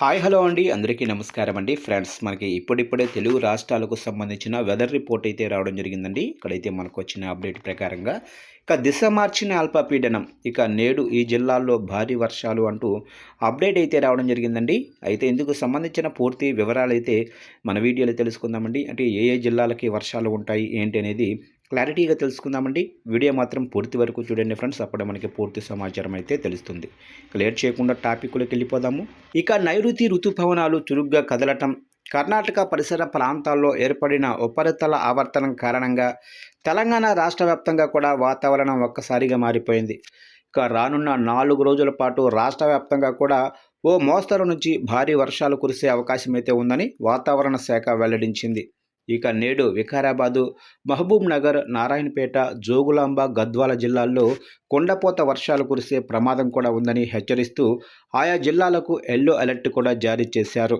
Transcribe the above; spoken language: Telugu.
హాయ్ హలో అండి అందరికీ నమస్కారం అండి ఫ్రెండ్స్. మనకి ఇప్పుడిప్పుడే తెలుగు రాష్ట్రాలకు సంబంధించిన వెదర్ రిపోర్ట్ అయితే రావడం జరిగిందండి. ఇక్కడైతే మనకు వచ్చిన అప్డేట్ ప్రకారంగా ఇక దిశ మార్చిన అల్పపీడనం ఇక నేడు ఈ జిల్లాల్లో భారీ వర్షాలు అంటూ అప్డేట్ అయితే రావడం జరిగిందండి. అయితే ఇందుకు సంబంధించిన పూర్తి వివరాలు అయితే మన వీడియోలో తెలుసుకుందామండి. అంటే ఏ ఏ జిల్లాలకి వర్షాలు ఉంటాయి ఏంటి అనేది క్లారిటీగా తెలుసుకుందామండి. వీడియో మాత్రం పూర్తి వరకు చూడండి ఫ్రెండ్స్, అప్పుడు మనకి పూర్తి సమాచారం అయితే తెలుస్తుంది. లేట్ చేయకుండా టాపిక్లోకి వెళ్ళిపోదాము. ఇక నైరుతి ఋతుపవనాలు చురుగ్గా కదలటం, కర్ణాటక పరిసర ప్రాంతాల్లో ఏర్పడిన ఉపరితల ఆవర్తనం కారణంగా తెలంగాణ రాష్ట్ర వ్యాప్తంగా కూడా వాతావరణం ఒక్కసారిగా మారిపోయింది. ఇక రానున్న 4 రోజుల పాటు రాష్ట్ర వ్యాప్తంగా కూడా ఓ మోస్తరు నుంచి భారీ వర్షాలు కురిసే అవకాశం అయితే ఉందని వాతావరణ శాఖ వెల్లడించింది. ఇక నేడు వికారాబాదు, మహబూబ్ నగర్, నారాయణపేట, జోగులాంబ, గద్వాల జిల్లాల్లో కుండపోత వర్షాలు కురిసే ప్రమాదం కూడా ఉందని హెచ్చరిస్తూ ఆయా జిల్లాలకు ఎల్లో అలర్ట్ కూడా జారీ చేశారు.